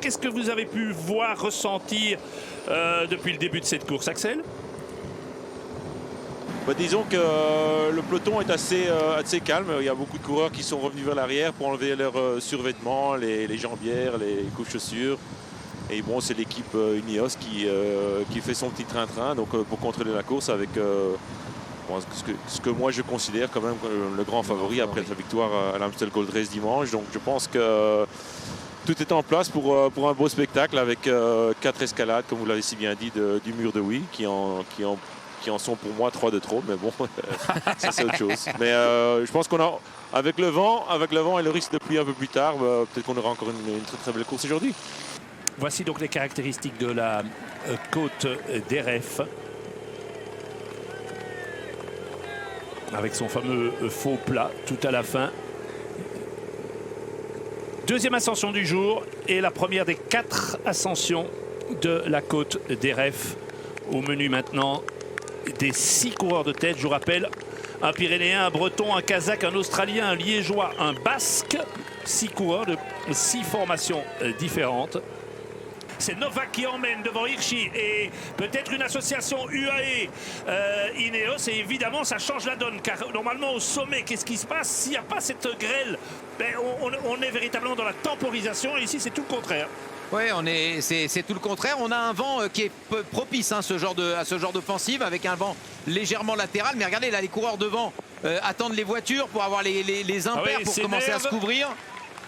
Qu'est-ce que vous avez pu voir, ressentir depuis le début de cette course, Axel? Disons que le peloton est assez calme. Il y a beaucoup de coureurs qui sont revenus vers l'arrière pour enlever leurs survêtements, les jambières, les couches-chaussures. Et bon, c'est l'équipe Ineos qui fait son petit train-train pour contrôler la course avec ce que moi je considère quand même le grand favori après sa victoire à l'Amstel Gold Race dimanche. Donc je pense que tout est en place pour un beau spectacle avec 4 escalades, comme vous l'avez si bien dit, du mur de Oui, qui en sont pour moi 3 de trop, mais bon, ça c'est autre chose. Mais je pense qu'on a, avec le vent et le risque de pluie un peu plus tard, peut-être qu'on aura encore une très très belle course aujourd'hui. Voici donc les caractéristiques de la côte d'Eref. Avec son fameux faux plat tout à la fin. Deuxième ascension du jour et la première des 4 ascensions de la côte d'Eref. Au menu maintenant des 6 coureurs de tête, je vous rappelle, un Pyrénéen, un Breton, un Kazakh, un Australien, un Liégeois, un Basque. 6 coureurs de 6 formations différentes. C'est Novak qui emmène devant Hirschi et peut-être une association UAE Ineos. Et évidemment, ça change la donne. Car normalement, au sommet, qu'est-ce qui se passe? S'il n'y a pas cette grêle, on est véritablement dans la temporisation. Et ici, c'est tout le contraire. Oui, c'est tout le contraire. On a un vent qui est propice à ce genre d'offensive, avec un vent légèrement latéral. Mais regardez, là, les coureurs devant attendent les voitures pour avoir les impairs pour commencer à se couvrir.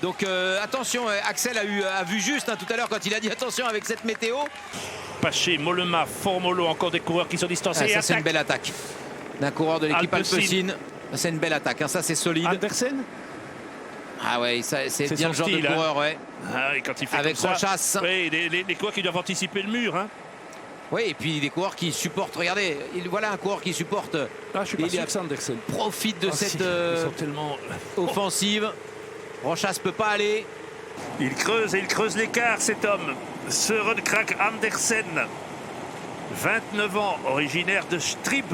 Donc attention, Axel a vu juste tout à l'heure quand il a dit attention avec cette météo. Paché, Mollema, Formolo, encore des coureurs qui sont distancés. Ça c'est une belle attaque d'un coureur de l'équipe Alpecin. C'est une belle attaque, ça c'est solide. Andersen. Ah ouais, c'est bien le genre de coureur, ouais. Ah, et quand il fait avec Rochas. Oui, les coureurs qui doivent anticiper le mur. Hein. Oui, et puis des coureurs qui supportent. Regardez, voilà un coureur qui supporte. Ah, je suis pas sûr que c'est Andersen. Profite de cette offensive. Rochas ne peut pas aller. Il creuse l'écart, cet homme. Søren Kragh Andersen. 29 ans, originaire de Strib,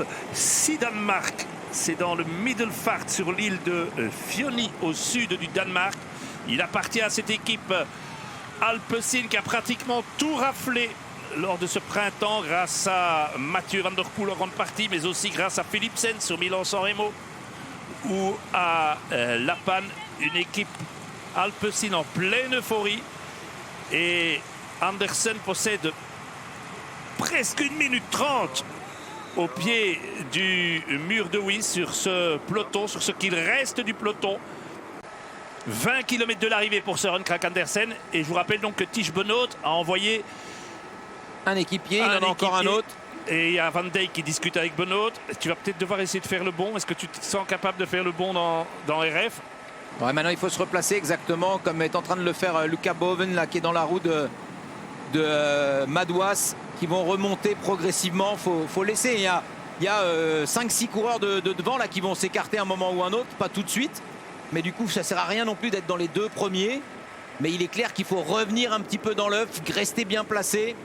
Danemark. C'est dans le Middelfart, sur l'île de Fioni, au sud du Danemark. Il appartient à cette équipe Alpecin qui a pratiquement tout raflé lors de ce printemps grâce à Mathieu Van Der Poel en grande partie, mais aussi grâce à Philipsen sur Milan-San Remo ou à Lapan, une équipe Alpecin en pleine euphorie. Et Andersen possède presque 1 minute 30 au pied du mur de Oui sur ce peloton, sur ce qu'il reste du peloton. 20 km de l'arrivée pour Søren Kragh Andersen. Et je vous rappelle donc que Tish Benoot a envoyé un équipier, il en a encore un autre. Et il y a Van Dijk qui discute avec Benoot. Tu vas peut-être devoir essayer de faire le bon. Est-ce que tu te sens capable de faire le bon dans RF? Ouais, maintenant il faut se replacer exactement comme est en train de le faire Luca Boven là, qui est dans la roue de Madouas, qui vont remonter progressivement. Faut laisser. Il y a 5-6 coureurs de devant là qui vont s'écarter un moment ou un autre, pas tout de suite. Mais du coup, ça ne sert à rien non plus d'être dans les 2 premiers. Mais il est clair qu'il faut revenir un petit peu dans l'œuf, rester bien placé.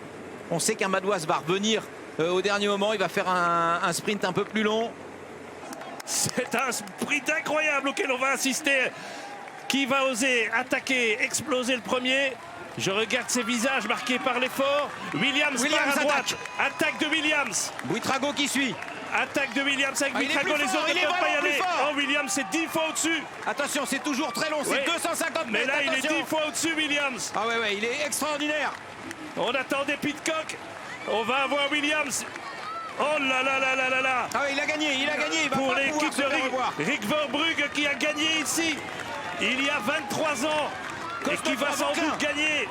On sait qu'un Madouas va revenir au dernier moment. Il va faire un sprint un peu plus long. C'est un sprint incroyable auquel on va assister. Qui va oser attaquer, exploser le premier? Je regarde ses visages marqués par l'effort. Williams part à droite. Attaque de Williams. Buitrago qui suit. Attaque de Williams avec Buitrago. Les autres ne peuvent pas y aller. Oh, Williams, c'est 10 fois au-dessus. Attention, c'est toujours très long. C'est 250 mètres. Mais là, attention. il est 10 fois au-dessus, Williams. Ah ouais, il est extraordinaire. On attendait Pidcock. On va avoir Williams. Oh là là là là là là. Ah oui, il a gagné. Il va pour pas l'équipe de Rick Verbrugge qui a gagné ici il y a 23 ans et qui va sans doute gagner.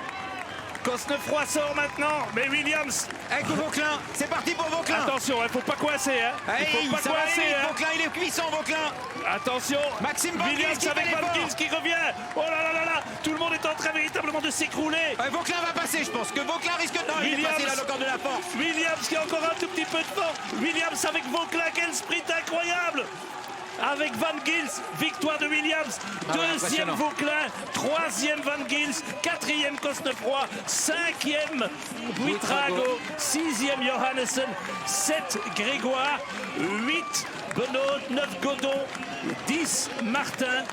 Cosnefroy sort maintenant, mais Williams avec Vauclin, c'est parti pour Vauclin. Attention, il ne faut pas coincer. Il faut pas coincer. Vauclin, il est puissant, Vauclin. Attention, Maxime Williams avec Van Gils qui revient. Oh là là là là, tout le monde est en train véritablement de s'écrouler. Vauclin va passer, je pense que Vauclin risque de... Non, il est passé là, le corps de la force. Williams qui a encore un tout petit peu de force. Williams avec Vauclin, quel sprint incroyable. avec Van Gils, victoire de Williams, deuxième Vauclin, troisième Van Gils, quatrième Cosnefroy, cinquième Buitrago, sixième Johannessen, 7 Grégoire, 8 Benoît, 9 Godon, 10 Martin,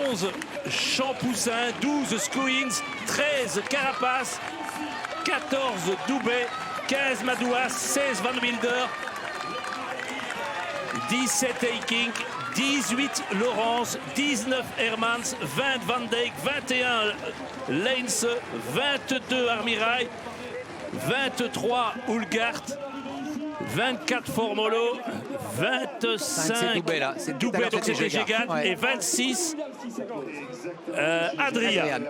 11 Champoussin, 12 Skouins, 13 Carapace, 14 Doubet, 15 Madouas, 16 Van Wilder, 17 Eiking, 18 Laurence, 19 Hermans, 20 Van Dijk, 21 Leyns, 22 Armirail, 23 Houlgart, 24 Formolo, 25 Doubet, donc c'était Gégan, et 26 Adrian.